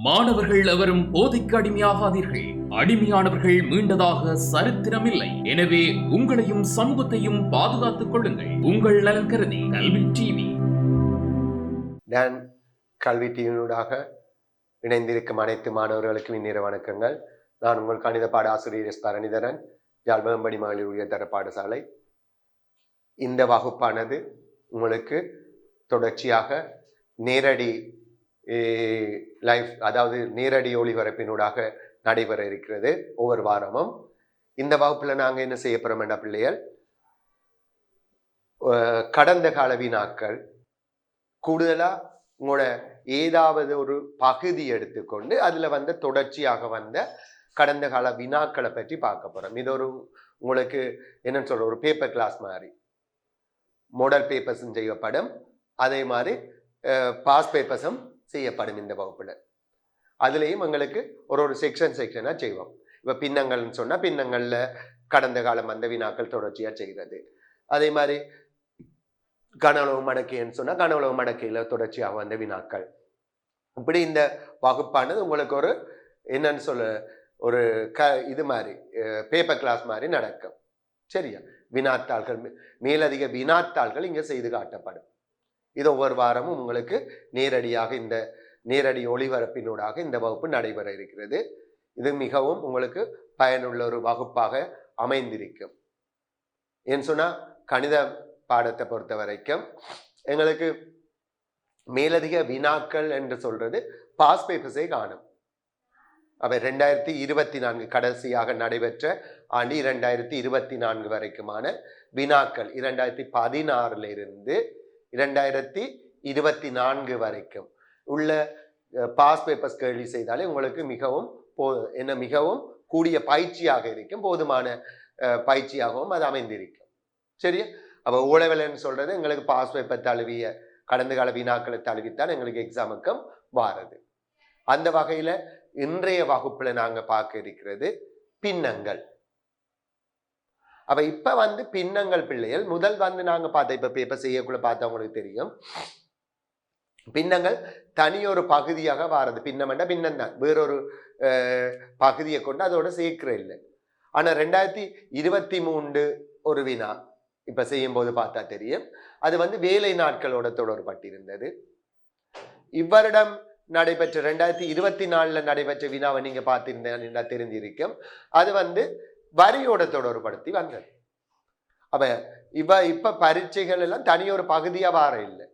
மாணவர்கள் எவரும் போதைக்கு அடிமையாகாதீர்கள். அடிமையானவர்கள் மீண்டதாக சரித்திரமில்லை. எனவே உங்களையும் சமூகத்தையும் பாதுகாத்துக் கொள்ளுங்கள். உங்கள் நலன் கருதி கல்வி டிவி. நான் கல்வி டிவியூடாக இணைந்திருக்கும் அனைத்து மாணவர்களுக்கும் இந்நேர வணக்கங்கள். நான் உங்கள் கணித பாட ஆசிரியர் எஸ் பரணிதரன், யாழ்ப்பாணம் மகளிர் உயர்தர பாடசாலை. இந்த வகுப்பானது உங்களுக்கு தொடர்ச்சியாக நேரடி லைவ், அதாவது நேரடி ஒளிபரப்பினூடாக நடைபெற இருக்கிறது ஒவ்வொரு வாரமும். இந்த வகுப்பில் நாங்கள் என்ன செய்ய போகிறோம் என்ற பிள்ளைகள், கடந்த கால வினாக்கள் கூடுதலாக உங்களோட ஏதாவது ஒரு பகுதி எடுத்துக்கொண்டு அதில் வந்து தொடர்ச்சியாக வந்த கடந்த கால வினாக்களை பற்றி பார்க்க போகிறோம். இது ஒரு உங்களுக்கு என்னன்னு சொல்ற ஒரு பேப்பர் கிளாஸ் மாதிரி மாடல் பேப்பர்ஸும் செய்யப்படும், அதே மாதிரி பாஸ் பேப்பர்ஸும் செய்யப்படும் இந்த வகுப்புல. அதுலேயும் எங்களுக்கு ஒரு செக்ஷனாக செய்வோம். இப்போ பின்னங்கள்னு சொன்னால் பின்னங்கள்ல கடந்த காலம் வந்த வினாக்கள் தொடர்ச்சியாக செய்கிறது. அதே மாதிரி கனவுளவு மடக்கைன்னு சொன்னால் கனவுளவு மடக்கையில் தொடர்ச்சியாக வந்த வினாக்கள். இப்படி இந்த வகுப்பானது உங்களுக்கு ஒரு என்னன்னு சொல்ல ஒரு இது மாதிரி பேப்பர் கிளாஸ் மாதிரி நடக்கும். சரியா? வினாத்தாள்கள், மேலதிக வினாத்தாள்கள் இங்கே செய்து காட்டப்படும். இது ஒவ்வொரு வாரமும் உங்களுக்கு நேரடியாக இந்த நேரடி ஒளிபரப்பினூடாக இந்த வகுப்பு நடைபெற இருக்கிறது. இது மிகவும் உங்களுக்கு பயனுள்ள ஒரு வகுப்பாக அமைந்திருக்கும். ஏன்னு சொன்னால் கணித பாடத்தை பொறுத்த வரைக்கும் எங்களுக்கு மேலதிக வினாக்கள் என்று சொல்றது பாஸ் பேப்பர்ஸை காணும். அவை 2024 கடைசியாக நடைபெற்ற ஆண்டு 2024 வரைக்குமான வினாக்கள், 2016 இருந்து 2024 வரைக்கும் உள்ள பாஸ் பேப்பர்ஸ் கேள்வி செய்தாலே உங்களுக்கு மிகவும் மிகவும் கூடிய பயிற்சியாக இருக்கும், போதுமான பயிற்சியாகவும் அது அமைந்திருக்கும். சரியா? அப்போ ஓலவெல்னு சொல்றது எங்களுக்கு பாஸ் பேப்பர் தழுவிய கடந்த கால வினாக்களை தழுவித்தான் எங்களுக்கு எக்ஸாமுக்கும் வாரது. அந்த வகையில இன்றைய வகுப்புல நாங்க பார்க்க இருக்கிறது பின்னங்கள். அப்ப இப்ப வந்து பின்னங்கள் பிள்ளைகள் முதல் வந்து நாங்க பார்த்த, இப்ப பேப்பர் செய்யக்குள்ள பார்த்தவங்களுக்கு தெரியும், பின்னங்கள் தனியொரு பகுதியாக வாரது. பின்னம் என்ற பின்னம் தான், வேறொரு பகுதியை கொண்டு அதோட சேர்க்கிற இல்லை. ஆனா 2023 ஒரு வினா இப்ப செய்யும் போது பார்த்தா தெரியும், அது வந்து வேலை நாட்களோட தொடர்பட்டிருந்தது. இவ்வருடம் நடைபெற்ற 2024 நடைபெற்ற வினாவை நீங்க பார்த்திருந்தா தெரிஞ்சிருக்கும், அது வந்து வரியோட தொடர்படுத்தி வந்தது. அப்ப இப்ப பரீட்சைகள் எல்லாம் தனியொரு பகுதியா வார இல்லை,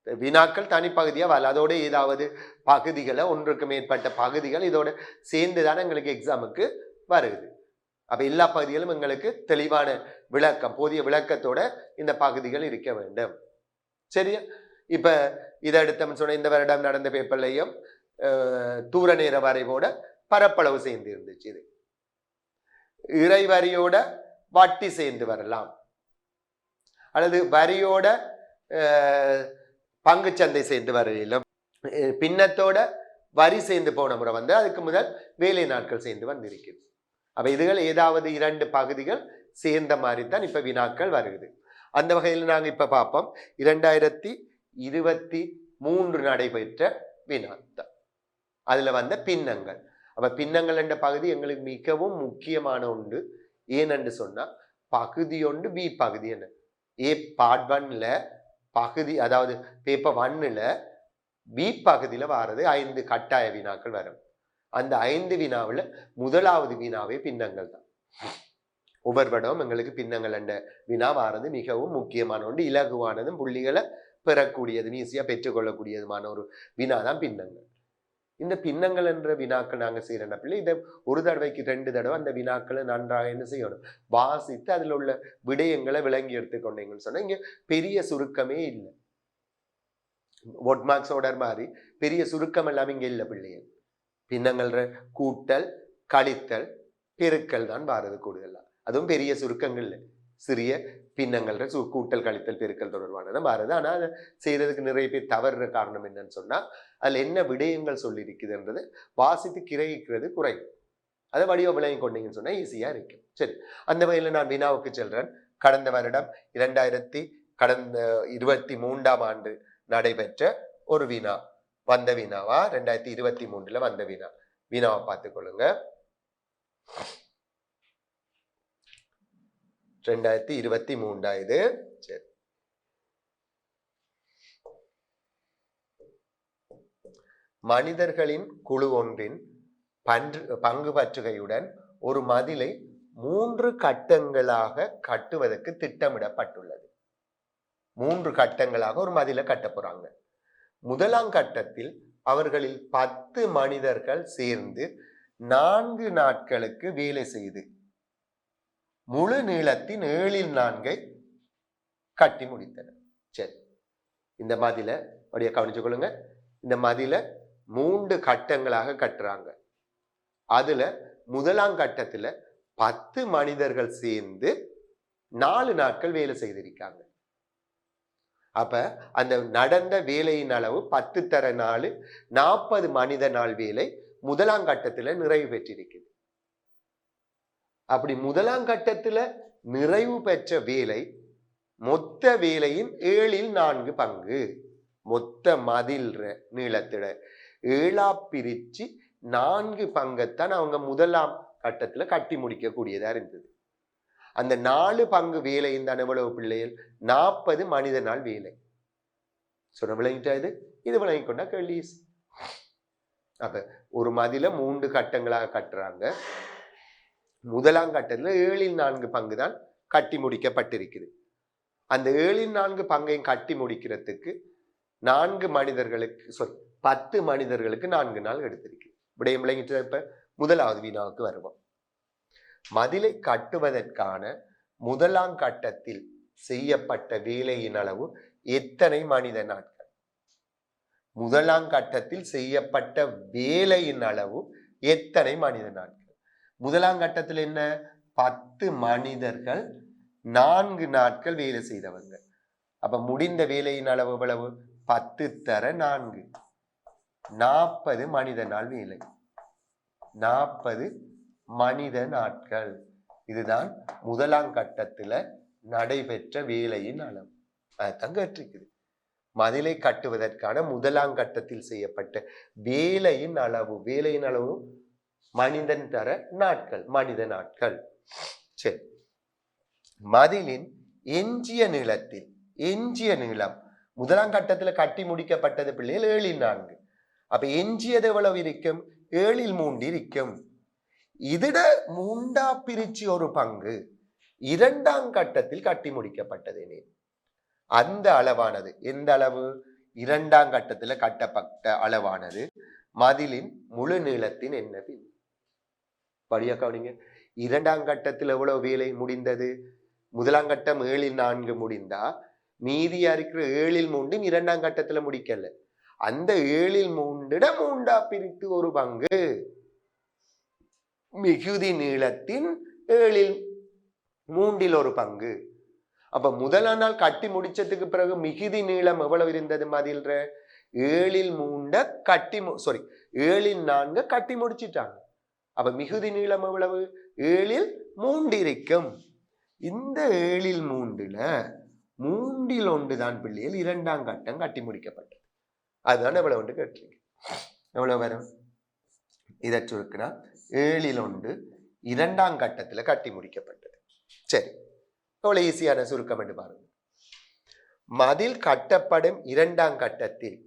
வினாக்கள் தனிப்பகுதியா வரல. அதோட ஏதாவது பகுதிகளை, ஒன்றுக்கு மேற்பட்ட பகுதிகள் இதோட சேர்ந்துதானே எங்களுக்கு எக்ஸாமுக்கு வருது. அப்ப எல்லா பகுதிகளும் எங்களுக்கு தெளிவான விளக்கம், போதிய விளக்கத்தோட இந்த பகுதிகள் இருக்க வேண்டும். சரியா? இப்ப இதை எடுத்தோம்னு சொன்ன இந்த வருடம் நடந்த பேப்பர்லையும் தூர நேர வரைவோட பரப்பளவு சேர்ந்து இருந்துச்சு. இது இறை வரியோட வட்டி சேர்ந்து வரலாம், அல்லது வரியோட பங்கு சந்தை சேர்ந்து வரையிலும், பின்னத்தோட வரி சேர்ந்து போன முறை வந்து அதுக்கு முதல் வேலை நாட்கள் சேர்ந்து வந்திருக்குது. அப்ப இதுகள் ஏதாவது 2 பகுதிகள் சேர்ந்த மாதிரி தான் இப்ப வினாக்கள் வருகிறது. அந்த வகையில் நாங்க இப்ப பார்ப்போம் 2023 நடைபெற்ற வினாத்தான், அதுல வந்த பின்னங்கள். அப்ப பின்னங்கள் என்ற பகுதி எங்களுக்கு மிகவும் முக்கியமான ஒன்று. ஏனென்று சொன்னா பகுதி ஒன்று பி பகுதி என்ன, ஏ பார்ட் 1ல பகுதி, அதாவது பேப்பர் 1ல பி பகுதியில வாரது 5 கட்டாய வினாக்கள் வரும். அந்த 5 வினாவில் முதலாவது வினாவே பின்னங்கள் தான். ஒவ்வொரு படம் எங்களுக்கு பின்னங்கள் என்ற வினா வாரது மிகவும் முக்கியமான ஒன்று, இலகுவானதும் புள்ளிகளை பெறக்கூடியது, ஈஸியா பெற்றுக்கொள்ளக்கூடியதுமான ஒரு வினா தான் பின்னங்கள். இந்த பின்னங்கள் என்ற வினாக்கள் நாங்கள் செய்யற பிள்ளை, இதை ஒரு தடவைக்கு 2 தடவை அந்த வினாக்களை நன்றாக என்ன செய்யணும், வாசித்து அதில் உள்ள விடயங்களை விளங்கி எடுத்துக்கொண்டீங்கன்னு சொன்னா இங்க பெரிய சுருக்கமே இல்லை. ஒட் மார்க்ஸ் ஆர்டர் மாதிரி பெரிய சுருக்கம் எல்லாமே இங்க இல்லை பிள்ளைகள். பின்னங்கள் கூட்டல், கழித்தல், பெருக்கல் தான் வாரது கூடுதலா. அதுவும் பெரிய சுருக்கங்கள் இல்லை, சிறிய பின்னங்கள் கூட்டல், கழித்தல், பெருக்கல் தொடர்பானதான் வாரது. ஆனா அதை செய்யறதுக்கு நிறைய பேர் தவறுற காரணம் என்னன்னு சொன்னா அதுல என்ன விடயங்கள் சொல்லி இருக்குதுன்றது வாசித்து கிரகிக்கிறது குறைவு. அதை வடிவ விளங்கி கொண்டீங்கன்னு சொன்னா ஈஸியா இருக்கும். சரி, அந்த வகையில நான் வினாவுக்கு செல்றேன். கடந்த வருடம் 2023 நடைபெற்ற ஒரு வினா வந்த வினாவா 2023 வந்த வினாவை பார்த்துக்கொள்ளுங்க. 2023 இது. சரி, மனிதர்களின் குழு ஒன்றின் பங்கு பற்றுகையுடன் ஒரு மதிலை 3 கட்டங்களாக கட்டுவதற்கு திட்டமிடப்பட்டுள்ளது. 3 கட்டங்களாக ஒரு மதிலை கட்ட போறாங்க. முதலாம் கட்டத்தில் அவர்களில் 10 மனிதர்கள் சேர்ந்து 4 நாட்களுக்கு வேலை செய்து முழு நீளத்தின் 7/4 கட்டி முடித்தனர். சரி, இந்த மதிலை அப்படியே கவனிச்சு கொள்ளுங்க. இந்த மதிலை 3 கட்டங்களாக கட்டுறாங்க. அதுல முதலாம் கட்டத்துல 10 மனிதர்கள் சேர்ந்து 4 நாட்கள் வேலை செய்திருக்காங்க. அப்ப அந்த நடந்த வேலையின் அளவு 10 தர 4 40 மனித நாள் வேலை முதலாம் கட்டத்துல நிறைவு பெற்றிருக்குது. அப்படி முதலாம் கட்டத்துல நிறைவு பெற்ற வேலை மொத்த வேலையின் 7/4 பங்கு. மொத்த மதில் நீளத்திட 7 பிரிச்சு 4 பங்கைத்தான் அவங்க முதலாம் கட்டத்துல கட்டி முடிக்கக்கூடியதா இருந்தது. அந்த 4 பங்கு வேலையின் தான் எவ்வளவு பிள்ளைகள்? 40 மனித நாள் வேலை. சொன்ன விளங்கிட்டா? இது விளங்கி கொண்டா கேள்வி. அப்ப ஒரு மதில 3 கட்டங்களாக கட்டுறாங்க. முதலாம் கட்டத்துல 7/4 பங்கு தான் கட்டி முடிக்கப்பட்டிருக்குது. அந்த 7/4 பங்கையும் கட்டி முடிக்கிறதுக்கு 4 மனிதர்களுக்கு 10 மனிதர்களுக்கு 4 நாள் எடுத்திருக்கு. விடயம் விளங்கிட்டு இப்ப முதலாவது வினாவுக்கு வருவோம். மதிலை கட்டுவதற்கான முதலாம் கட்டத்தில் செய்யப்பட்ட வேலையின் அளவு எத்தனை மனித நாட்கள்? முதலாம் கட்டத்தில் செய்யப்பட்ட வேலையின் அளவு எத்தனை மனித நாட்கள்? முதலாம் கட்டத்தில் என்ன? 10 மனிதர்கள் 4 நாட்கள் வேலை செய்தவங்க. அப்ப முடிந்த வேலையின் அளவு எவ்வளவு? 10 தர 4 40 மனித நாள் வேலை. 40 மனித நாட்கள். இதுதான் முதலாம் கட்டத்துல நடைபெற்ற வேலையின் அளவு. அதுதான் கேட்டிருக்குது. மதிலை கட்டுவதற்கான முதலாம் கட்டத்தில் செய்யப்பட்ட வேலையின் அளவு மனிதன் தர நாட்கள், மனித நாட்கள். சரி, மதிலின் எஞ்சிய நீளம் முதலாம் கட்டத்துல கட்டி முடிக்கப்பட்டது பிள்ளைகள் 7/4. அப்ப எஞ்சியது எவ்வளவு இருக்கும்? 7/3 இருக்கும். இதுட 3 பிரிச்சு ஒரு பங்கு இரண்டாம் கட்டத்தில் கட்டி முடிக்கப்பட்டது. அந்த அளவானது எந்த அளவு? இரண்டாம் கட்டத்துல கட்டப்பட்ட அளவானது மதிலின் முழு நீளத்தின் என்ன? படியா கவனிங்க. இரண்டாம் கட்டத்தில் எவ்வளவு வேலை முடிந்தது? முதலாம் கட்டம் 7/4 முடிந்தா மீதியா இருக்கிற 7/3 இரண்டாம் கட்டத்துல முடிக்கல. அந்த 7/3 3 பிரித்து ஒரு பங்கு மிகுதி நீளத்தின் 7/3 ஒரு பங்கு. அப்ப முதலாம் நாள் கட்டி முடிச்சதுக்கு பிறகு மிகுதி நீளம் எவ்வளவு இருந்தது? மதில் 7/3 7/4 கட்டி முடிச்சிட்டாங்க. அப்ப மிகுதி நீளம் எவ்வளவு? 7/3 இருக்கும். இந்த 7/3 3/1 தான் பிள்ளைகள் இரண்டாம் கட்டம் கட்டி முடிக்கப்பட்டது. அதுதான் எவ்வளவு கேட்டீங்க. எவ்வளவு வரும்? இதை சுருக்கினா 7/1 இரண்டாம் கட்டத்துல கட்டி முடிக்கப்பட்டது. சரி, எவ்வளவு ஈஸியான சுருக்கம் என்று பாருங்க. மதில் கட்டப்படும் இரண்டாம் கட்டத்தில்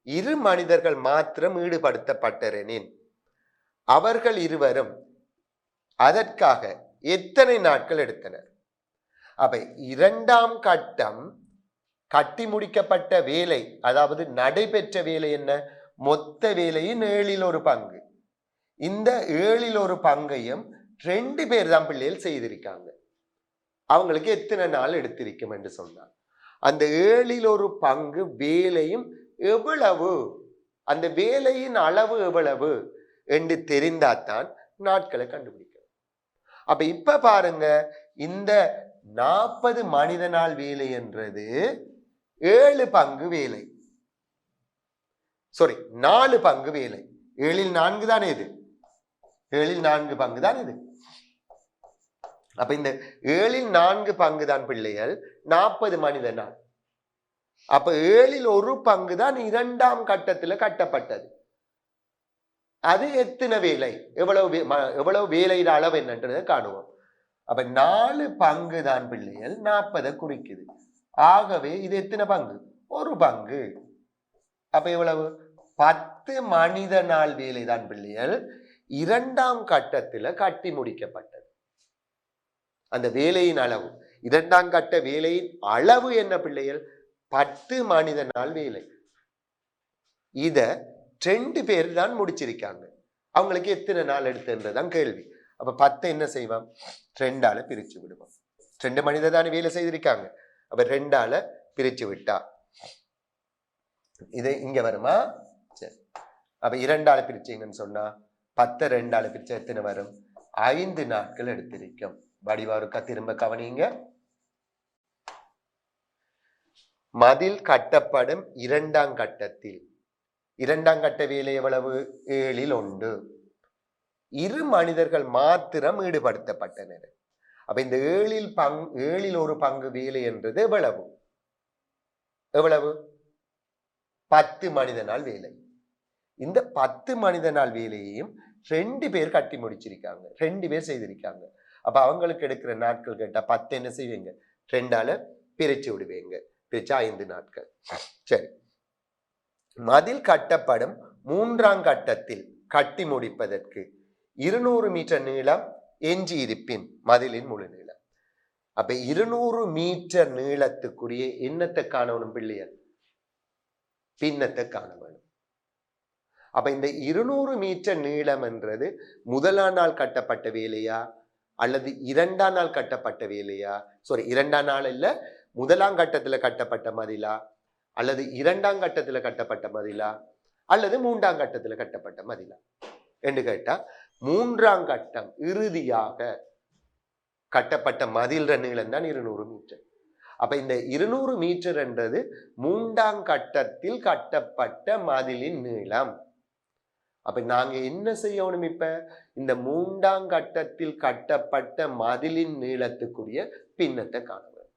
2 மனிதர்கள் மாத்திரம் ஈடுபடுத்தப்பட்டரெனின் அவர்கள் இருவரும் அதற்காக எத்தனை நாட்கள் எடுத்தனர்? அப்ப இரண்டாம் கட்டம் கட்டி முடிக்கப்பட்ட வேலை, அதாவது நடைபெற்ற வேலை என்ன? மொத்த வேலையின் 7/1 பங்கு. இந்த 7/1 பங்கையும் 2 பேர் தான் பிள்ளைகள் செய்திருக்காங்க. அவங்களுக்கு எத்தனை நாள் எடுத்திருக்கும் என்று சொன்னார். அந்த 7/1 பங்கு வேலையும் எவ்வளவு, அந்த வேலையின் அளவு எவ்வளவு என்று தெரிந்தாத்தான் நாட்களை கண்டுபிடிக்கணும். அப்ப இப்ப பாருங்க, இந்த 40 மனித நாள் வேலை என்றது 7 பங்கு வேலை, 4 பங்கு வேலை. 7/4 தானே இது, 7/4 பங்கு தான் இது. அப்ப இந்த 7/4 பங்கு தான் பிள்ளைகள் 40 மனித நாள். அப்ப 1/7 தான் 2ஆம் கட்டத்துல கட்டப்பட்டது. அது எத்தனை வேலை, எவ்வளவு வேலையிட அளவு என்னன்றதை காணுவோம். அப்ப 4 பங்கு தான் பிள்ளைகள் 40 குறிக்குது. ஆகவே இது எத்தனை பங்கு? 1 பங்கு. அப்ப எவ்வளவு? 10 மனித நாள் வேலை தான் பிள்ளைகள் 2ஆம் கட்டத்துல கட்டி முடிக்கப்பட்டது. அந்த வேலையின் அளவு, 2ஆம் கட்ட வேலையின் அளவு என்ன பிள்ளைகள்? 10 மனித நாள் வேலை. இத 2 பேர் தான் முடிச்சிருக்காங்க. அவங்களுக்கு எத்தனை நாள் எடுத்துன்றதான் கேள்வி. அப்ப 10 என்ன செய்வான்? 2ஆல பிரிச்சு விடுவான். 2 மனிதர் தானே வேலை செய்திருக்காங்க. அப்ப 2ஆல பிரிச்சு விட்டா இது இங்க வருமா? சரி. அப்ப 2ஆல பிரிச்சீங்கன்னு சொன்னா 10 2ஆல பிரிச்சா எத்தனை வரும்? 5 நாட்கள் எடுத்திருக்கும். வடிவாருக்கா திரும்ப கவனிங்க. மதில் கட்டப்படும் 2ஆம் கட்டத்தில் 2ஆம் கட்ட வேலை எவ்வளவு? 7/1. 2 மனிதர்கள் மாத்திரம் ஈடுபடுத்தப்பட்டனர். அப்ப இந்த 1/7 பங்கு வேலை என்றது எவ்வளவு? 10 மனித நாள் வேலை. இந்த 10 மனித நாள் வேலையையும் 2 பேர் கட்டி முடிச்சிருக்காங்க, 2 பேர் செய்திருக்காங்க. அப்ப அவங்களுக்கு எடுக்கிற நாட்கள் கேட்டா 10 என்ன செய்வீங்க? 2ஆல பிரிச்சு விடுவீங்க. பிரிச்சா 5 நாட்கள். சரி. மதில் கட்டப்படும் 3ஆம் கட்டத்தில் கட்டி முடிப்பதற்கு 200 மீட்டர் நீளம் எஞ்சி இருப்பின் மதிலின் முழு நீளம். அப்ப 200 மீட்டர் நீளத்துக்குரிய என்னத்தை காணணும் பிள்ளைகள்? பின்னத்தை காண வேணும். அப்ப இந்த 200 மீட்டர் நீளம் என்றது முதலாம் நாள் கட்டப்பட்ட வேலையா அல்லது 2ஆம் நாள் கட்டப்பட்ட வேலையா? சாரி, 2ஆம் நாள் இல்ல, முதலாம் கட்டத்துல கட்டப்பட்ட மதிலா அல்லது 2ஆம் கட்டத்துல கட்டப்பட்ட மதிலா அல்லது 3ஆம் கட்டத்துல கட்டப்பட்ட மதிலா என்று கேட்டா 3ஆம் கட்டம் இறுதியாக கட்டப்பட்ட மதில் நீளம் தான் 200 மீட்டர். அப்ப இந்த 200 மீட்டர் என்றது 3ஆம் கட்டத்தில் கட்டப்பட்ட மதிலின் நீளம். அப்ப நாங்க என்ன செய்யணும்? இப்ப இந்த 3ஆம் கட்டத்தில் கட்டப்பட்ட மதிலின் நீளத்துக்குரிய பின்னத்தை காண வேண்டும்.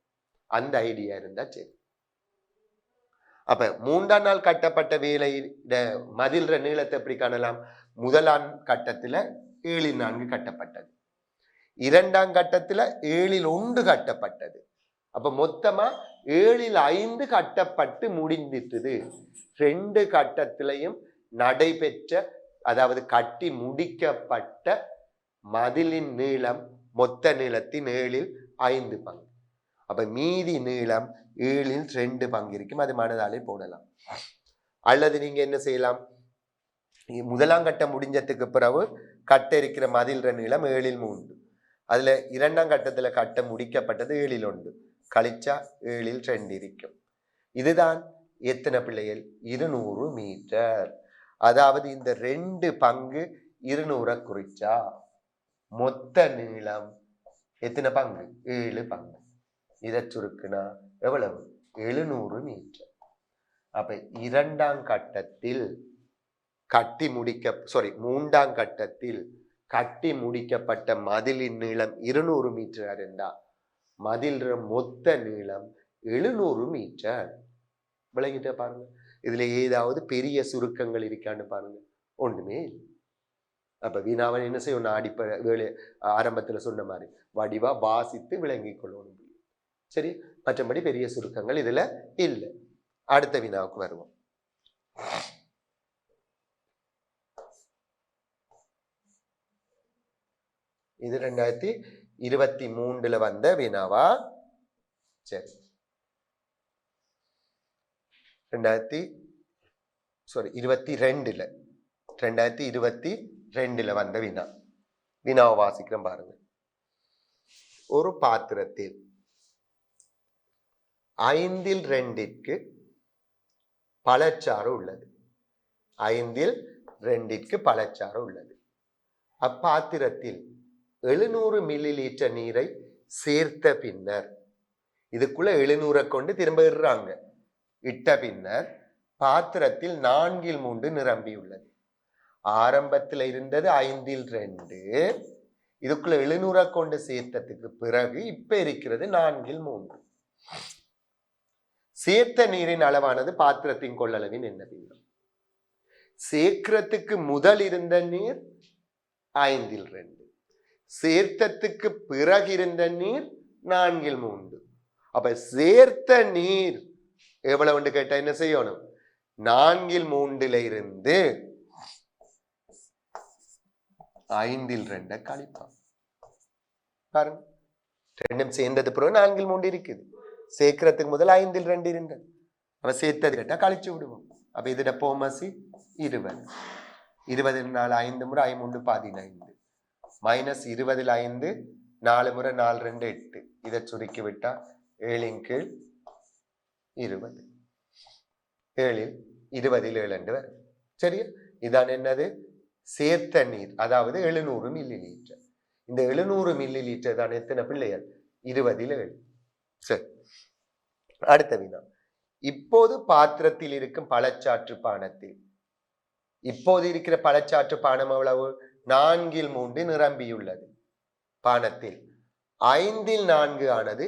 அந்த ஐடியா இருந்தா சரி. அப்ப 3ஆம் நாள் கட்டப்பட்ட வேலை மதில் நீளத்தை எப்படி காணலாம்? முதலாம் கட்டத்துல 7/4 கட்டப்பட்டது, 2ஆம் கட்டத்துல 7/1 கட்டப்பட்டது. அப்ப மொத்தமா 7/5 கட்டப்பட்டு முடிந்துட்டது. 2 கட்டத்திலையும் நடைபெற்ற, அதாவது கட்டி முடிக்கப்பட்ட மதிலின் நீளம் மொத்த நீளத்தின் 7/5 பங்கு. அப்ப மீதி நீளம் 7/2 பங்கு இருக்கும். அது மனதாலே போடலாம். அல்லது நீங்க என்ன செய்யலாம்? முதலாம் கட்டம் முடிஞ்சதுக்கு பிறகு கட்ட இருக்கிற மதில் நீளம் 7/3. அதுல 2ஆம் கட்டத்துல கட்ட முடிக்கப்பட்டது 7/1 கழிச்சா 7/2 இருக்கும். இதுதான் எத்தனை பிள்ளைகள்? 200 மீட்டர். அதாவது இந்த 2 பங்கு 200 குறிச்சா மொத்த நீளம் எத்தனை பங்கு? 7 பங்கு. இதை சுருக்குனா எவ்வளவு? 700 மீட்டர். அப்ப 2ஆம் கட்டத்தில் கட்டி முடிக்க 3ஆம் கட்டத்தில் கட்டி முடிக்கப்பட்ட மதிலின் நீளம் 200 மீட்டர் இருந்தா மதில் மொத்த நீளம் 700 மீட்டர். விளங்கிட்ட பாருங்க. இதுல ஏதாவது பெரிய சுருக்கங்கள் இருக்கான்னு பாருங்க. ஒண்ணுமே இல்லை. அப்ப வீணாவன் என்ன செய்யணும்? அடிப்படை வேலை ஆரம்பத்துல சொன்ன மாதிரி வடிவா வாசித்து விளங்கிக் கொள்ளணும். சரி, மற்றபடி பெரிய சுருக்கங்கள் இதுல இல்லை. அடுத்த வினாவுக்கு வருவோம். இது 2023 வந்த வினாவா? சரி, 2022 வந்த வினா. வினாவை வாசிக்கிறேன் பாருங்க. ஒரு பாத்திரத்தில் 5/2 பழச்சாறு உள்ளது. 5/2 பழச்சாறு உள்ளது. அப்பாத்திரத்தில் 700 மில்லி நீரை சேர்த்த பின்னர், இதுக்குள்ள 700 கொண்டு திரும்ப இடுறாங்க. இட்ட பின்னர் பாத்திரத்தில் 4/3 நிரம்பியுள்ளது. ஆரம்பத்தில் இருந்தது 5/2, இதுக்குள்ள 700 கொண்டு சேர்த்ததுக்கு பிறகு இப்ப இருக்கிறது 4/3. சேர்த்த நீரின் அளவானது பாத்திரத்தின் கொள்ளளவின் என்ன பின்னம். சேர்க்கிறதுக்கு முதல் இருந்த நீர் 5/2, சேர்த்தத்துக்கு பிறகு இருந்த நீர் 4/3. அப்ப சேர்த்த நீர் எவ்வளவு கேட்டா என்ன செய்யணும்? 4/3 இருந்து 5/2 கழிப்பான். பாருங்க, ரெண்டும் சேர்ந்தது பிறகு 4/3 இருக்குது. சேர்க்கிறதுக்கு முதல் 5/2 இருந்தது. அப்ப சேர்த்தது கேட்டா கழிச்சு விடுவோம். அப்ப இதுட போமசி 20. 20 4 5 முறை 5 15 மைனஸ் 20 5 4 முறை 4 2 8. இதை சுருக்கி விட்டா 7 20. 7 20 7 வரும். சரியா? இதான் என்னது? சேர்த்த நீர், அதாவது 700 மில்லி லிட்டர். இந்த 700 மில்லி லிட்டர் தான் எத்தனை பிள்ளைகள்? 20 சரி, அடுத்த வினா. இப்போது பாத்திரத்தில் இருக்கும் பழச்சாற்று பானத்தில், இப்போது இருக்கிற பழச்சாற்று பானம் எவ்வளவு? 4/3 நிரம்பியுள்ளது. பானத்தில் 5/4 ஆனது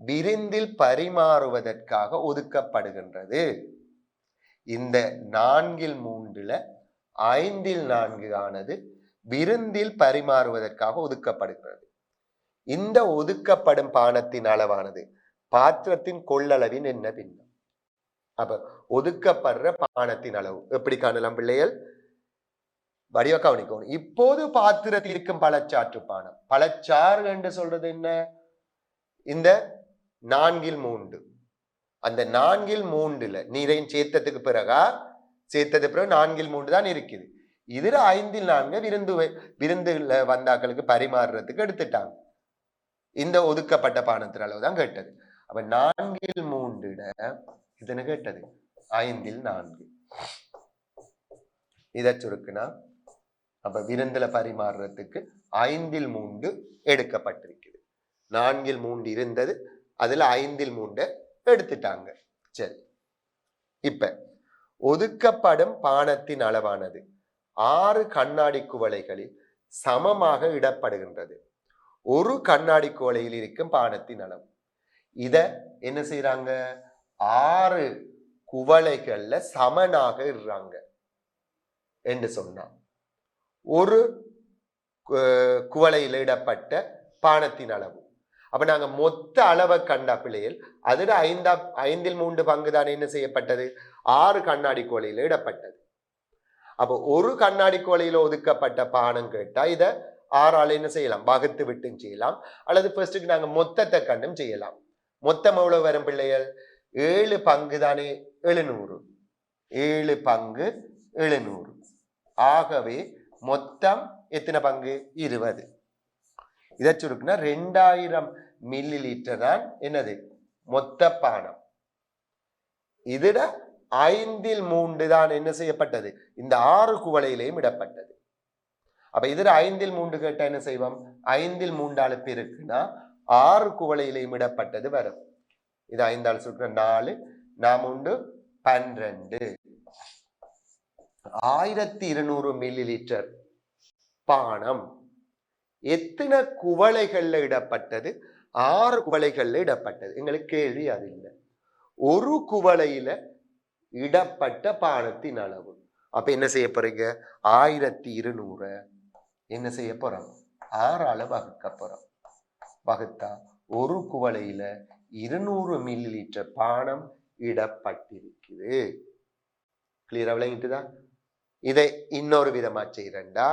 விருந்தில் பரிமாறுவதற்காக ஒதுக்கப்படுகின்றது. இந்த 4/3 5/4 ஆனது விருந்தில் பரிமாறுவதற்காக ஒதுக்கப்படுகிறது. இந்த ஒதுக்கப்படும் பானத்தின் அளவானது பாத்திரத்தின் கொள்ளளவின் என்ன பின்னம். அப்ப ஒதுக்கப்படுற பானத்தின் அளவு எப்படி காணலாம் பிள்ளைகள்? வடிவ கவனிக்கணும். இப்போது பாத்திரத்தில் இருக்கும் பழச்சாற்று பானம், பழச்சாறு என்று சொல்றது என்ன? இந்த 4/3. அந்த 4/3 நீரையும் சேர்த்ததுக்கு பிறகு 4/3 தான் இருக்குது. இதுல 5/4 விருந்துல வந்தாக்களுக்கு பரிமாறுறதுக்கு எடுத்துட்டாங்க. இந்த ஒதுக்கப்பட்ட பானத்தின் அளவு தான் கேட்டது. அப்ப 4/3 இதனை கேட்டது 5/4. இதை சுருக்குனா அப்ப விருந்துல பரிமாறுறதுக்கு 5/3 எடுக்கப்பட்டிருக்குது. 4/3 இருந்தது, அதுல 5/3 எடுத்துட்டாங்க. சரி, இப்ப ஒதுக்கப்படும் பானத்தின் அளவானது 6 கண்ணாடி குவளைகளில் சமமாக இடப்படுகின்றது. ஒரு கண்ணாடி குவளையில் இருக்கும் பானத்தின் அளவு. இத என்ன செய்யறாங்க? 6 குவளைகள்ல சமனாக இடுறாங்க என்று சொன்னா, ஒரு குவளையில் இடப்பட்ட பானத்தின் அளவு. அப்ப நாங்க மொத்த அளவை கண்ட பிள்ளைகள் அதுல 5/3 பங்கு தான் என்ன செய்யப்பட்டது? 6 கண்ணாடி குவளையில் இடப்பட்டது. அப்போ ஒரு கண்ணாடி குவளையில ஒதுக்கப்பட்ட பானம் கேட்டா இத 6ஆல என்ன செய்யலாம்? வகுத்து விட்டும் செய்யலாம், அல்லது ஃபர்ஸ்டுக்கு நாங்க மொத்தத்தை கண்டும் செய்யலாம். மொத்தம் எவ்வளவு வரும் பிள்ளைகள்? 7 பங்கு தானே 700. 7 பங்கு 700. ஆகவே மொத்தம் எத்தனை பங்கு? 20. இதை சுருக்குனா 2000 மில்லி லிட்டர் தான் என்னது? மொத்த பானம். இதுல 5/3 தான் என்ன செய்யப்பட்டது? இந்த 6 குவளையிலையும் இடப்பட்டது. அப்ப இதுல 5/3 கேட்டா என்ன செய்வோம்? 5/3 பெருக்குனா 6 குவளையிலையும் இடப்பட்டது வரும். இது 5 சுருக்குற 4, 4 12. 1200 மில்லி லிட்டர் பானம் எத்தனை குவளைகள்ல இடப்பட்டது? 6 குவளைகள்ல இடப்பட்டது. எங்களுக்கு கேள்வி அது இல்லை. ஒரு குவளையில இடப்பட்ட பானத்தின் அளவு. அப்ப என்ன செய்ய போறீங்க? 1200 என்ன செய்ய போறோம்? 6ஆல வகுக்க போறோம். வகுத்தா ஒரு குவளையில 200 மில்லி லிட்டர் பானம் இடப்பட்டிருக்குது. கிளியரா விளங்கிட்டுதான்? இதை இன்னொரு விதமா செய்யறா,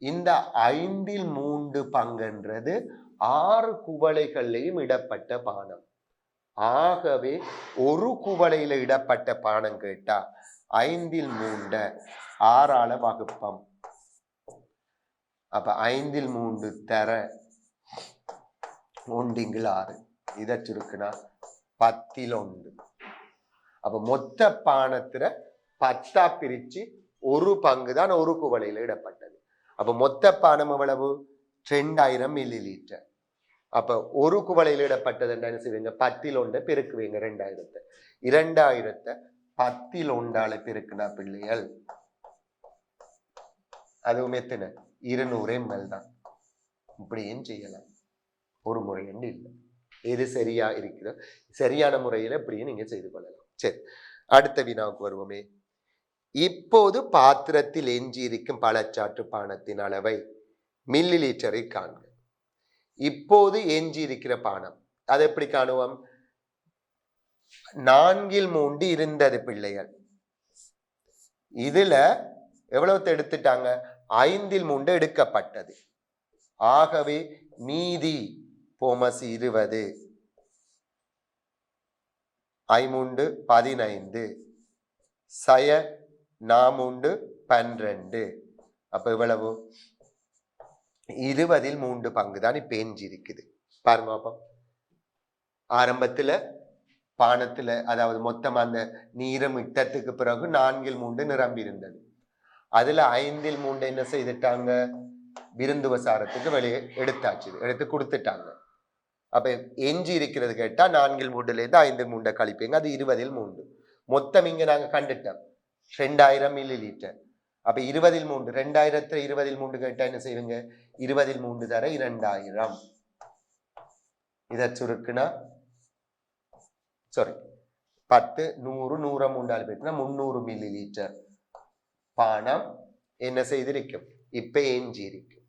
இந்த 5/3 பங்குன்றது 6 குவளைகள்லையும் இடப்பட்ட பானம். ஆகவே ஒரு குவளையில இடப்பட்ட பானம் கேட்டா 5/3 6ஆல வகுப்பம். அப்ப 5/3 தர 1/6. இதை சுருக்குனா 10/1. அப்ப மொத்த பானத்துல 10ஆ பிரிச்சு ஒரு பங்கு தான் ஒரு குவளையில இடப்பட்டது. அப்ப மொத்த பானம் எவ்வளவு? 2000 மில்லி லிட்டர். அப்ப ஒரு குவளையில் இடப்பட்டது என்ன செய்வீங்க? 10/1 பெருக்குவீங்க 2000. 2000 10/1 பெருக்குனா பிள்ளைகள் அதுவும் எத்தனை? 200 ml தான். இப்படியும் செய்யலாம், ஒரு முறை என்று இல்லை. எது சரியா இருக்கிறதோ சரியான முறையில் இப்படியும் நீங்க செய்து கொள்ளலாம். சரி, அடுத்த வினாவுக்கு வருவோமே. இப்போது பாத்திரத்தில் எஞ்சியிருக்கும் பழச்சாற்று பானத்தின் அளவை மில்லி லிட்டரில் காண்க. இப்போது எஞ்சி இருக்கிற பானம் அதை எப்படி காணுவோம்? 4/3 இருந்தது பிள்ளைகள், இதுல எவ்வளவு எடுத்துட்டாங்க? 5/3 எடுக்கப்பட்டது. ஆகவே மீதி போமஸ் 20, 5 15, சய 4 12. அப்ப எவ்வளவு? 20/3 பங்கு தான் இப்ப எஞ்சி இருக்குது. பாருங்க அப்ப ஆரம்பத்துல பானத்துல, அதாவது மொத்தம் அந்த நீரம் இட்டத்துக்கு பிறகு 4/3 நிரம்பி இருந்தது. அதுல 5/3 என்ன செய்துட்டாங்க? விருந்து வசாரத்துக்கு வெளியே எடுத்தாச்சு, எடுத்து கொடுத்துட்டாங்க. அப்ப எஞ்சி இருக்கிறது கேட்டா 4/3 5/3 கழிப்பீங்க, அது 20/3. மொத்தம் இங்க நாங்க கண்டுட்டோம் 2000 மில்லி லிட்டர். அப்ப 20/3, 2000 20/3 கேட்டா என்ன செய்வீங்க? 20/3 தர 2000. இதை சுருக்குனா சாரி 10 100 100 பேருக்குன்னா 300 மில்லி லிட்டர் பானம் என்ன செய்திருக்கும்? இப்ப எஞ்சி இருக்கும்.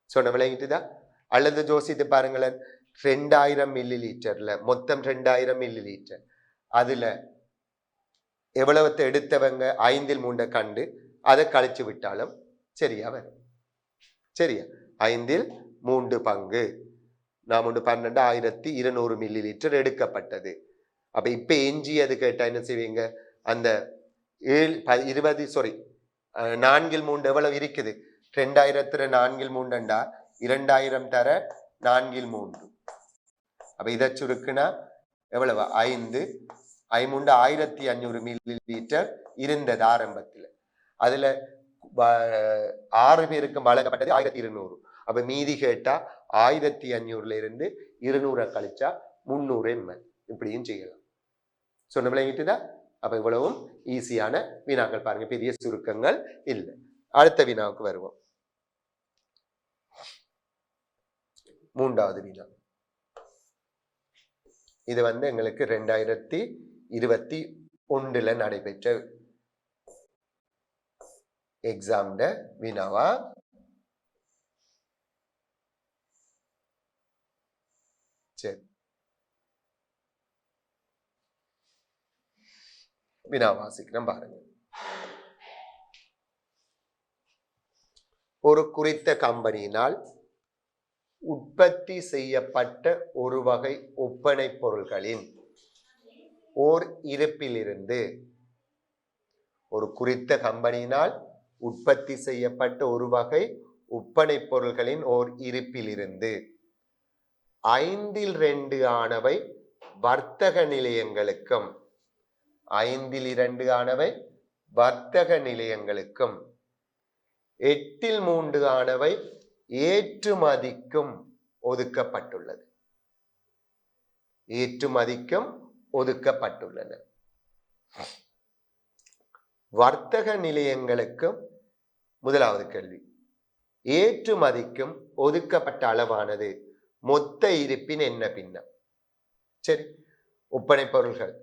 சொன்ன விளங்கிட்டுதான்? அல்லது ஜோசித்து பாருங்களேன், 2000 மில்லி லிட்டர்ல மொத்தம் 2000 மில்லி லிட்டர், அதுல எவ்வளவு எடுத்தவங்க 5/3 கண்டு அதை கழிச்சு விட்டாலும் சரியா வரும். சரியா? 5/3 பங்கு 12 1200 மில்லி லிட்டர் எடுக்கப்பட்டது. அப்ப இப்ப எஞ்சியது கேட்டா என்ன செய்வீங்க? அந்த 4/3 எவ்வளவு இருக்குது? 2000 4/3 2000 தர 4/3. அப்ப இதை சுருக்குனா எவ்வளவு? 5 5 1500 மில்லி லிட்டர் இருந்தது ஆரம்பத்தில். அதுல 6 பேருக்கு வழங்கப்பட்டது 1200. அப்ப மீதி கேட்டா 1500 இருந்து 200 கழிச்சா 300 ml. இப்படியும் செய்யலாம். சொன்ன விளங்கிட்டுதான்? அப்ப இவ்வளவும் ஈஸியான வினாக்கள். பாருங்க, பெரிய சுருக்கங்கள் இல்லை. அடுத்த வினாவுக்கு வருவோம். 3வது வினா. இது எங்களுக்கு 2021 நடைபெற்ற எக்ஸாம்ல வினாவா. சரி, வினா வாசிக்கிறோம் பாருங்க. ஒரு குறித்த கம்பெனியினால் உற்பத்தி செய்யப்பட்ட ஒரு வகை ஒப்பனை பொருள்களின் ஓர் இருப்பிலிருந்து, ஒரு குறித்த கம்பெனியினால் உற்பத்தி செய்யப்பட்ட ஒரு வகை ஒப்பனை பொருள்களின் ஓர் இருப்பிலிருந்து 2 ஆனவை வர்த்தக நிலையங்களுக்கும் 2 ஆனவை வர்த்தக நிலையங்களுக்கும் 3 ஆனவை ஏற்றுமதிக்கும் ஒதுக்கப்பட்டுள்ளது. ஏற்றுமதிக்கும் ஒதுக்கப்பட்டுள்ளன. வர்த்தக நிலையங்களுக்கும் முதலாவது கேள்வி, ஏற்றுமதிக்கும் ஒதுக்கப்பட்ட அளவானது மொத்த இருப்பின் என்ன பின்னம்? சரி, ஒப்பனை பொருள்கள்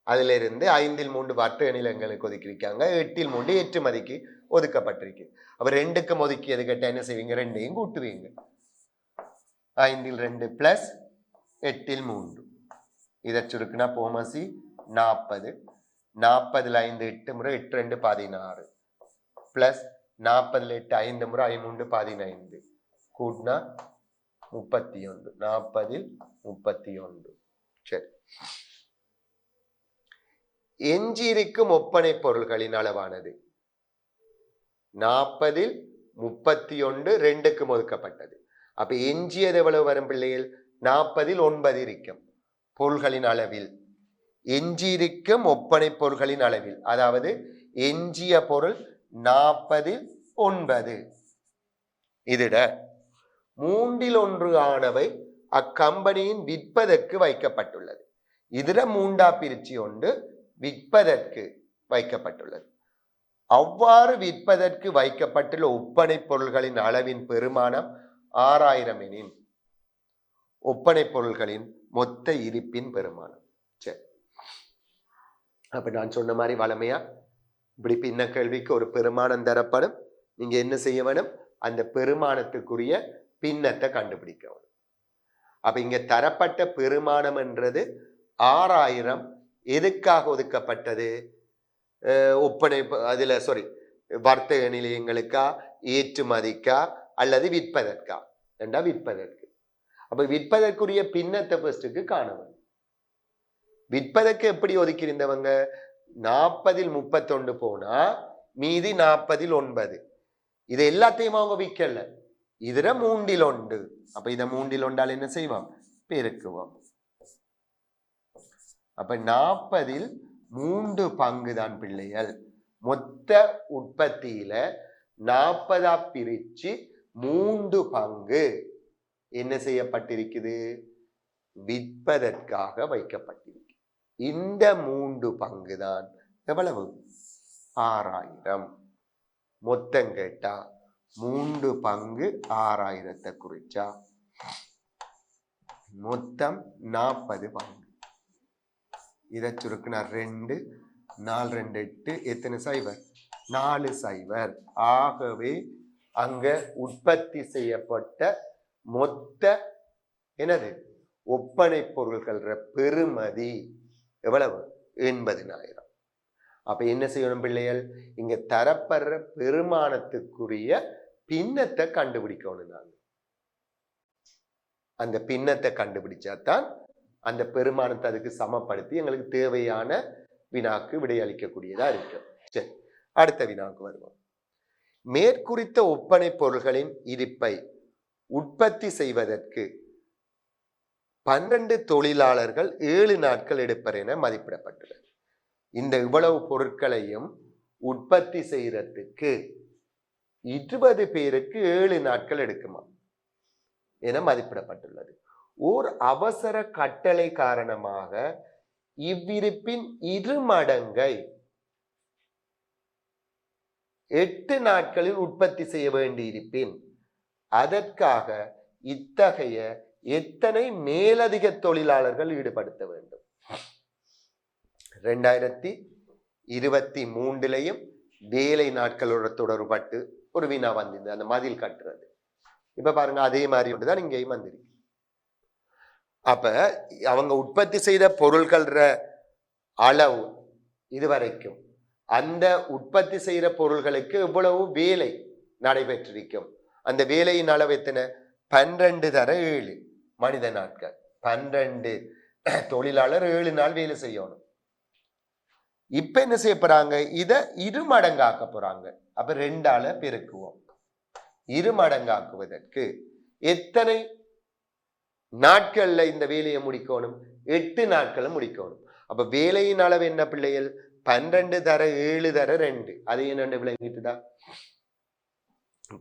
அதுல இருந்து 5/3 வர்த்தக நிலையங்களுக்கு ஒதுக்கியிருக்காங்க, 8/3 ஏற்றுமதிக்கு ஒதுக்கப்பட்டிருக்கு. அப்ப 2க்கும் ஒதுக்கியது கேட்டா என்ன செய்வீங்க? 2ஐயும் கூட்டுவீங்க. 5/2 பிளஸ் 8/3. இதை சுருக்குனா போமசி 40. 40 5 8 முறை 8 2 16 பிளஸ் 40 8 5 முறை 5 15 கூட்டினா 31. 40 31. சரி, எஞ்சியிருக்கும் ஒப்பனை பொருள்களின் அளவானது 40 31 2க்கும் ஒதுக்கப்பட்டது. அப்ப எஞ்சியது எவ்வளவு வரும் பிள்ளைகள்? 40 9 இருக்கும் பொருள்களின் அளவில். எஞ்சியிருக்கும் ஒப்பனை பொருள்களின் அளவில், அதாவது எஞ்சிய பொருள் 40 9. இதிட 3 ஆனவை அக்கம்பெனியின் விற்பதற்கு வைக்கப்பட்டுள்ளது. இதுல 3 பிரிச்சு ஒன்று விற்பதற்கு வைக்கப்பட்டுள்ளது. அவ்வாறு விற்பதற்கு வைக்கப்பட்டுள்ள ஒப்பனை பொருள்களின் அளவின் பெருமானம் 6000 எனின் ஒப்பனை பொருள்களின் மொத்த இருப்பின் பெருமானம். சரி, அப்ப நான் சொன்ன மாதிரி வளமையா இப்படி பின்ன கேள்விக்கு ஒரு பெருமானம் தரப்படும். நீங்க என்ன செய்ய வேணும்? அந்த பெருமானத்துக்குரிய பின்னத்தை கண்டுபிடிக்க வேணும். அப்ப இங்க தரப்பட்ட பெருமானம் என்றது 6000 எதுக்காக ஒதுக்கப்பட்டது? ஒப்பனை அதுல வர்த்தக நிலையங்களுக்கா, ஏற்றுமதிக்கா, அல்லது விற்பதற்கா? ரெண்டா விற்பதற்கு. அப்ப விற்பதற்குரிய பின்னத்தை ஃபர்ஸ்டுக்கு காண வேண்டும். விற்பதற்கு எப்படி ஒதுக்கியிருந்தவங்க? 40 31 போனா மீதி 40 9. இது எல்லாத்தையும் அவங்க விற்கல, இதுல 3 1. அப்ப இத 3 1 என்ன செய்வோம்? பெருக்குவோம். அப்ப 40 3 பங்கு தான் பிள்ளைகள். மொத்த உற்பத்தியில 40 பிரிச்சு 3 பங்கு என்ன செய்யப்பட்டிருக்குது? விற்பதற்காக வைக்கப்பட்டிருக்கு. இந்த 3 பங்கு தான் எவ்வளவு? 6000. மொத்தம் கேட்டா 3 பங்கு 6000 குறிச்சா மொத்தம் 40 பங்கு. இதை சுருக்குனா 2 4 2 8 எத்தனை சைவர்? 4 சைவர். ஆகவே அங்க உற்பத்தி செய்யப்பட்ட மொத்த என்னது ஒப்பனை பொருள்கள் பெறுமதி எவ்வளவு? 80,000. அப்ப என்ன செய்யணும் பிள்ளைகள்? இங்க தரப்படுற பெருமானத்துக்குரிய பின்னத்தை கண்டுபிடிக்கணும். நாங்க அந்த பின்னத்தை கண்டுபிடிச்சாதான் அந்த பெருமானத்தை அதுக்கு சமப்படுத்தி எங்களுக்கு தேவையான வினாக்கு விடையளிக்கக்கூடியதா இருக்கு. சரி, அடுத்த வினாக்கு வருவோம். மேற்குறித்த ஒப்பனை பொருள்களின் இருப்பை உற்பத்தி செய்வதற்கு 12 தொழிலாளர்கள் 7 நாட்கள் எடுப்பர் என மதிப்பிடப்பட்டுள்ளது. இந்த இவ்வளவு பொருட்களையும் உற்பத்தி செய்யறதுக்கு 20 பேருக்கு 7 நாட்கள் எடுக்குமா என மதிப்பிடப்பட்டுள்ளது. ஓர் அவசர கட்டளை காரணமாக இவ்விருப்பின் 2 மடங்கை 8 நாட்களில் உற்பத்தி செய்ய வேண்டியிருப்பின் அதற்காக இத்தகைய எத்தனை மேலதிக தொழிலாளர்கள் ஈடுபடுத்த வேண்டும்? 2023 வேலை நாட்களோட தொடர்பட்டு ஒரு வினா வந்திருந்தது, அந்த மதில் கட்டுறது. இப்ப பாருங்க, அதே மாதிரி ஒன்றுதான் இங்கேயும் வந்திருக்கு. அப்ப அவங்க உற்பத்தி செய்த பொருட்கள் அளவு இதுவரைக்கும் அந்த உற்பத்தி செய்யற பொருள்களுக்கு எவ்வளவு வேலை நடைபெற்றிருக்கும்? அந்த வேலையின் அளவு எத்தனை? 12 தர 7 மனித நாட்கள். 12 தொழிலாளர் 7 நாள் வேலை செய்யணும். இப்ப என்ன செய்ய போறாங்க? இத 2 மடங்காக்க போறாங்க. அப்ப 2ஆல பெருக்குவோம். 2 மடங்காக்குவதற்கு எத்தனை நாட்கள்ல இந்த வேலையை முடிக்கணும்? 8 நாட்களை முடிக்கணும். அப்ப வேலையின் அளவு என்ன பிள்ளைகள்? 12 தர 7 தர 2. அது என்ன விளங்கிட்டுதா?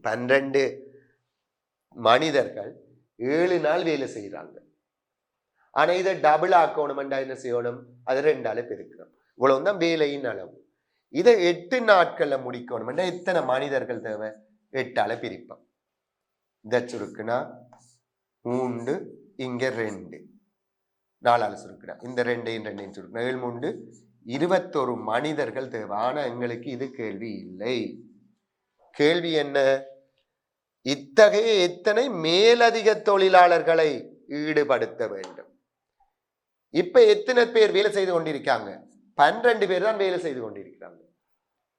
12 மனிதர்கள் 7 நாள் வேலை செய்யறாங்க. ஆனா இதை டபுள் ஆக்கணும்டா என்ன செய்யணும்? அது 2ஆல பெருக்கிறோம். இவ்வளவுதான் வேலையின் அளவு. இதை 8 நாட்கள்ல முடிக்கணும்டா எத்தனை மனிதர்கள் தேவை? 8ஆல பிரிப்போம். இதை சுருக்குனா 3, இங்க 2, 4ஆல சுருக்குனா இந்த 2 சுருக்குனா 7 3 21 மனிதர்கள் தேவை. ஆனா எங்களுக்கு இது கேள்வி இல்லை. கேள்வி என்ன? இத்தகைய எத்தனை மேலதிக தொழிலாளர்களை ஈடுபடுத்த வேண்டும்? இப்ப எத்தனை பேர் வேலை செய்து கொண்டிருக்காங்க? 12 பேர் தான் வேலை செய்து கொண்டிருக்கிறாங்க.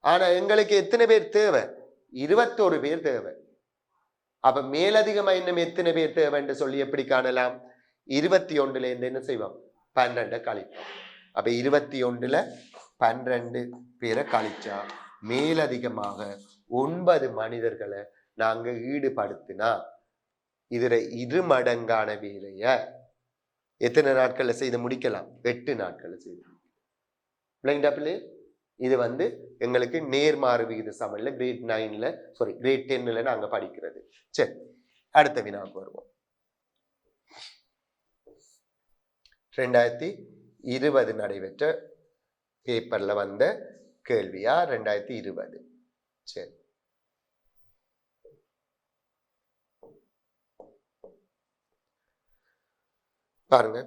ஆனா எங்களுக்கு எத்தனை பேர் தேவை? 21 பேர் தேவை. அப்ப மேலதிகமா இன்னும் எத்தனை பேர் தேவை என்று சொல்லி எப்படி காணலாம்? 21 இருந்து என்ன செய்வோம்? 12 கழிப்போம். அப்ப 21 12 பேரை கழிச்சா மேலதிகமாக 9 மனிதர்களை நாங்க ஈடுபடுத்தினா இதுல 2 மடங்கான வேலைய எத்தனை நாட்கள்ல செய்து முடிக்கலாம்? 8 நாட்கள்ல செய்து முடிக்கலாம். இது எங்களுக்கு நேர்மாறு விகித சமன்ல கிரேட் 9ல கிரேட் 10ல நாங்க படிக்கிறது. சரி, அடுத்த வினாவுக்கு வருவோம். 2020 நடைபெற்ற பேப்பர்ல வந்த கேள்வியா 2020. சரி, பாருங்க,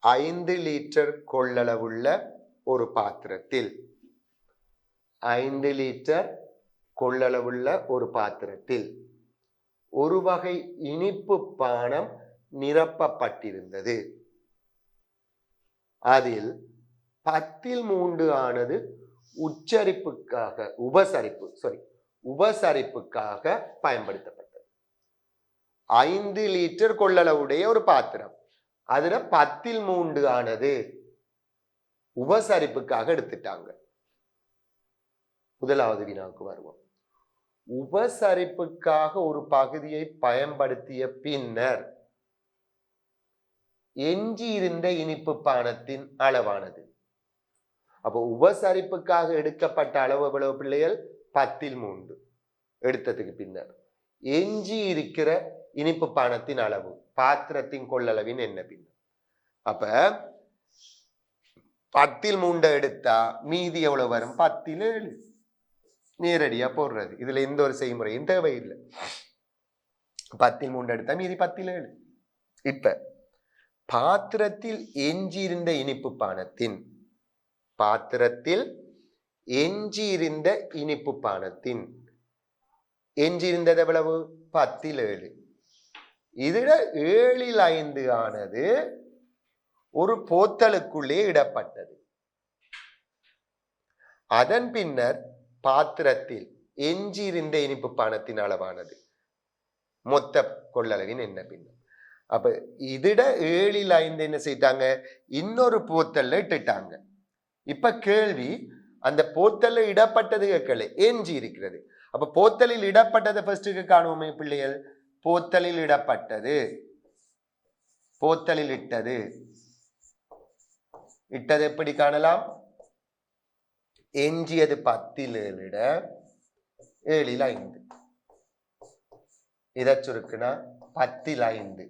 5 லிட்டர் கொள்ளளவுள்ள ஒரு பாத்திரத்தில் 5 லிட்டர் கொள்ளளவுள்ள ஒரு பாத்திரத்தில் ஒரு வகை இனிப்பு பானம் நிரப்பப்பட்டிருந்தது. அதில் 10 ஆனது உபசரிப்புக்காக பயன்படுத்தப்பட்டது. 5 லிட்டர் கொள்ளளவுடைய ஒரு பாத்திரம், அதுல 10 ஆனது உபசரிப்புக்காக எடுத்துட்டாங்க. முதலாவது வினாவுக்கு வருவோம். உபசரிப்புக்காக ஒரு பகுதியை பயன்படுத்திய பின்னர் எஞ்சி இருந்த இனிப்பு பானத்தின் அளவானது. அப்போ உபசரிப்புக்காக எடுக்கப்பட்ட அளவு எவ்வளவு பிள்ளைகள்? 10 எடுத்ததுக்கு பின்னர் எஞ்சி இருக்கிற இனிப்பு பானத்தின் அளவு, பாத்திரத்தின் கொள்ளளவின் என்ன பின்னர். அப்ப 10 எடுத்தா மீதி எவ்வளவு வரும்? 10 நேரடியா போடுறது. இதுல எந்த ஒரு செய்முறையும் தேவையில்லை. 10 எடுத்தா மீதி 10. இப்ப பாத்திரத்தில் எஞ்சியிருந்த இனிப்பு பானத்தின் எஞ்சியிருந்தது எவ்வளவு? 10. இதுல 7/5 ஆனது ஒரு போத்தலுக்குள்ளே இடப்பட்டது. அதன் பின்னர் பாத்திரத்தில் எஞ்சியிருந்த இனிப்பு பானத்தின் அளவானது மொத்த கொள்ளளவின் என்ன பின்னர். அப்ப இதுட 7/5 என்ன செய்தாங்க? இன்னொரு போத்தல்ல இட்டுட்டாங்க. இப்ப கேள்வி, அந்த போத்தல்ல இடப்பட்டது கேட்கல, எஞ்சி இருக்கிறது. அப்ப போத்தலில் இடப்பட்டதை ஃபர்ஸ்டுக்கு காணுவோமே பிள்ளைகள். போத்தலில் இடப்பட்டது, போத்தலில் இட்டது எப்படி காணலாம்? எஞ்சியது 10 7/5. இதை சுருக்குனா 10/5.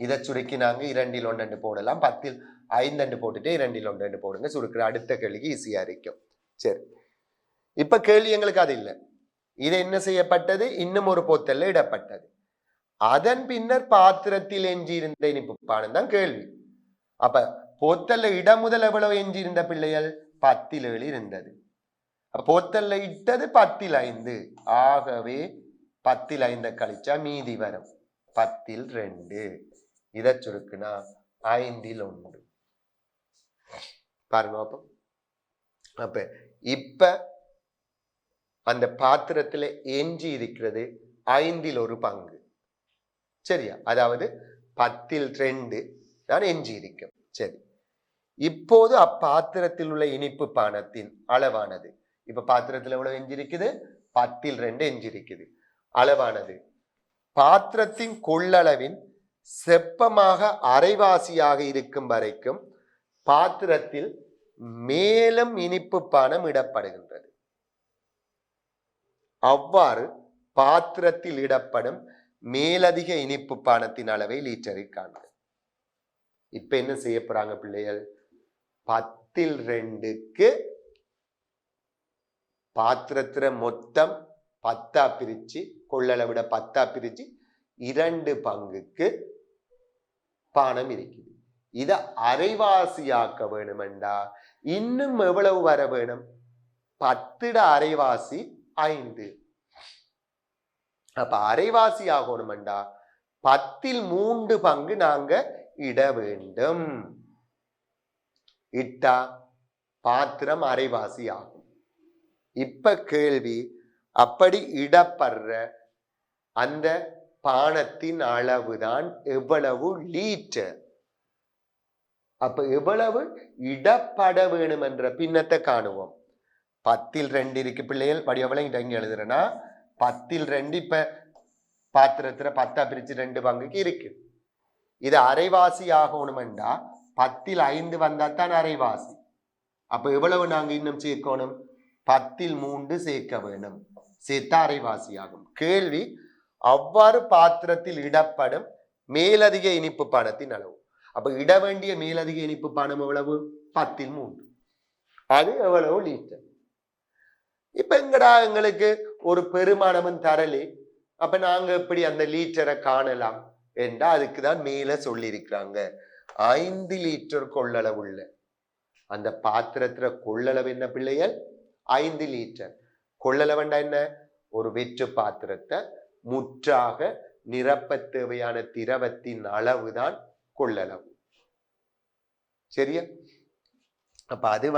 இதை சுருக்கினாங்க 2 போடலாம். 10/5 போட்டுட்டு 2 போடுங்க. சுருக்குற அடுத்த கேள்விக்கு ஈஸியா இருக்கும். சரி, இப்ப கேள்வி எங்களுக்கு அது இல்லை. இது என்ன செய்யப்பட்டது? இன்னும் ஒரு போத்தல்ல இடப்பட்டது. அதன் பின்னர் பாத்திரத்தில் எஞ்சி இருந்த இனிப்பு பானம் தான் கேள்வி. அப்ப போத்தல்ல முதல் எவ்வளவு எஞ்சி இருந்த பிள்ளைகள்? 10 இருந்தது. போத்தல்ல இட்டது 10/5. ஆகவே 10/5 கழிச்சா மீதி வரும் 10/2. இதை சுருக்குனா 5/1. பாருங்க. அப்ப இப்ப அந்த பாத்திரத்துல எஞ்சி இருக்கிறது 1/5. சரியா? அதாவது 10/2 தான் எஞ்சி இருக்கும். சரி, இப்போது அப்பாத்திரத்தில் உள்ள இனிப்பு பானத்தின் அளவானது, இப்ப பாத்திரத்தில் எவ்வளவு எஞ்சி இருக்குது? 10/2 எஞ்சி இருக்குது. அளவானது பாத்திரத்தின் கொள்ளளவின் செப்பமாக அரைவாசியாக இருக்கும் வரைக்கும் பாத்திரத்தில் மேலும் இனிப்பு பானம் இடப்படுகின்றது. அவ்வாறு பாத்திரத்தில் இடப்படும் மேலதிக இனிப்பு பானத்தின் அளவை லீட்டரில் காண்க. இப்ப என்ன செய்ய போறாங்க பிள்ளைகள்? 10/2க்கு பாத்திரத்துல மொத்தம் 10 பிரிச்சு, கொள்ளளவை விட 10 பிரிச்சு 2 பங்குக்கு பானம் இருக்குது. இத அரைவாசியாக்க வேணுமெண்டா இன்னும் எவ்வளவு வர வேணும்? 10 அரைவாசி 5. அப்ப அரைவாசி ஆகணுமெண்டா 10/3 பங்கு நாங்க இட வேண்டும். இட்டா பாத்திரம் அரைவாசி ஆகும். இப்ப கேள்வி, அப்படி இடப்படுற அந்த பானத்தின் அளவுதான் எவ்வளவு லீட்டர். அப்ப எவ்வளவு இடப்பட வேணும் என்ற பின்னத்தை காணுவோம். 10/2 இருக்கு பிள்ளைகள். படி எவ்வளவு இங்க எழுதுறேன்னா 10/2 இப்ப பாத்திரத்துல 10 பிரிச்சு 2 பங்குக்கு இருக்கு. இது அரைவாசி ஆகணும்டா 10/5 வந்தா தான் அரைவாசி. அப்ப எவ்வளவு நாங்க இன்னும் சேர்க்கணும்? 10/3 சேர்க்க வேணும். சேர்த்தா அரைவாசி ஆகும். கேள்வி, அவ்வாறு பாத்திரத்தில் இடப்படும் மேலதிக இனிப்பு பானத்தின் அளவு. அப்ப இட வேண்டிய மேலதிக இனிப்பு பானம் எவ்வளவு? 10/3. அது எவ்வளவு லீட்டர்? இப்ப எங்களுக்கு ஒரு பெருமானமும் தரலே. அப்ப நாங்க எப்படி அந்த லீட்டரை காணலாம் என்றா அதுக்கு தான் மேல சொல்லியிருக்கிறாங்க 5 லிட்டர் கொள்ளளவுள்ள அந்த பாத்திரத்துல கொள்ளளவு என்ன பிள்ளைகள் 5 லிட்டர். கொள்ளளவுண்டா என்ன? ஒரு வெற்று பாத்திரத்தை முற்றாக நிரப்ப தேவையான திரவத்தின் அளவுதான் கொள்ளளவு. சரியா? அப்ப அது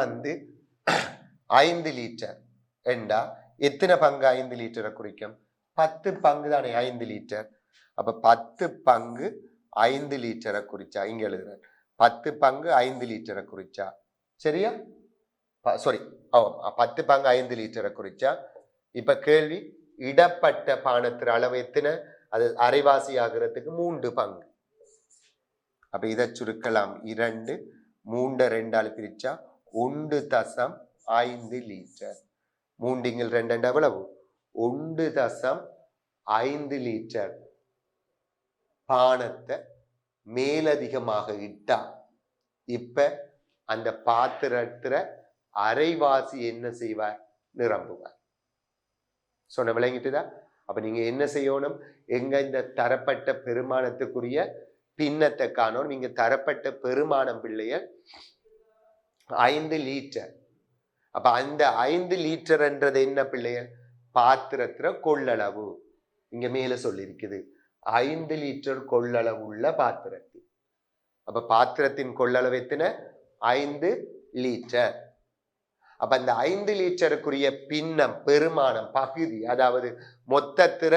5 லிட்டர் என்றா எத்தனை பங்கு 5 லிட்டரை குறிக்கும்? 10 பங்கு தானே 5 லிட்டர். அப்ப 10 பங்கு 5 லிட்டரை குறிச்சா, இங்க எழுதுறேன் 10 பங்கு 5 லிட்டரை குறிச்சா, சரியா? சாரி, 10 பங்கு 5 லிட்டரை குறிச்சா. இப்ப கேள்வி, இடப்பட்ட பானத்திற அளவு எத்தனை? அது அரைவாசி ஆகிறதுக்கு 3 பங்கு. அப்ப இதை சுருக்கலாம் 2, 3 2ஆல் பிரிச்சா 1.5 லிட்டர். 3 2 எவ்வளவு? 1.5 லிட்டர் பானத்தை மேலதிகமாக இட்டா இப்ப அந்த பாத்திரத்துல அரைவாசி என்ன செய்வார்? நிரம்புவார். சொன்ன விளங்கிட்டுதா? அப்ப நீங்க என்ன செய்யணும்? எங்க இந்த தரப்பட்ட பெருமானத்துக்குரிய பின்னத்தை காணணும். நீங்க தரப்பட்ட பெருமானம் பிள்ளைய 5 லிட்டர். அப்ப அந்த 5 லிட்டர்ன்றது என்ன பிள்ளைய? பாத்திரத்துல கொள்ளளவு. இங்க மேல சொல்லியிருக்குது 5 லிட்டர் கொள்ளளவு உள்ள பாத்திரத்தில். அப்ப பாத்திரத்தின் கொள்ளளவு எத்தனை? 5 லிட்டர். அப்ப அந்த 5 லிட்டருக்குரிய பின்னம் பெருமானம் பகுதி, அதாவது மொத்தத்துல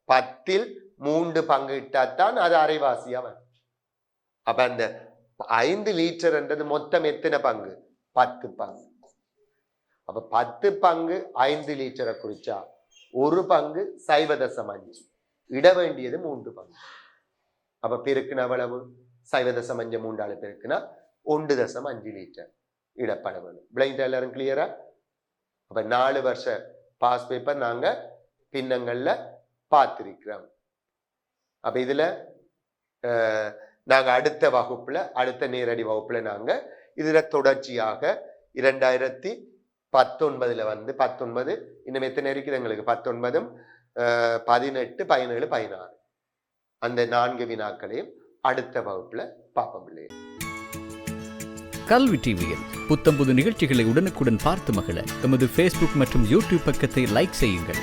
10ல் 3 பங்கு இட்டாத்தான் அது அரைவாசியா வரும். அப்ப அந்த 5 லிட்டர்ன்றது மொத்தம் எத்தனை பங்கு? 10 பங்கு. அப்ப 10 பங்கு 5 லிட்டரை குறிச்சா 1 பங்கு 0.5, இட வேண்டியது 3 பங்கு. அப்ப பெருக்குன எவ்வளவு? 0.5 3ஆல பெருக்குனா 1.5 லிட்டர் இடப்பட வேணும். விளைந்த எல்லாரும் கிளியரா? அப்ப 4 வருஷ பாஸ் பேப்பர் நாங்க பின்னங்கள்ல பார்த்திருக்கிறோம். அப்ப இதுல நாங்க அடுத்த வகுப்புல, அடுத்த நேரடி வகுப்புல நாங்க இதுல தொடர்ச்சியாக 2019 19 இன்னும் எத்தனை இருக்குது எங்களுக்கு? 19 18 17 16 அந்த 4 வினாக்களையும் அடுத்த வகுப்புல பார்ப்போம். கல்வி டிவியில் புத்தம்புது நிகழ்ச்சிகளை உடனுக்குடன் பார்த்து மகிழ எமது Facebook மற்றும் YouTube பக்கத்தை லைக் செய்யுங்கள்.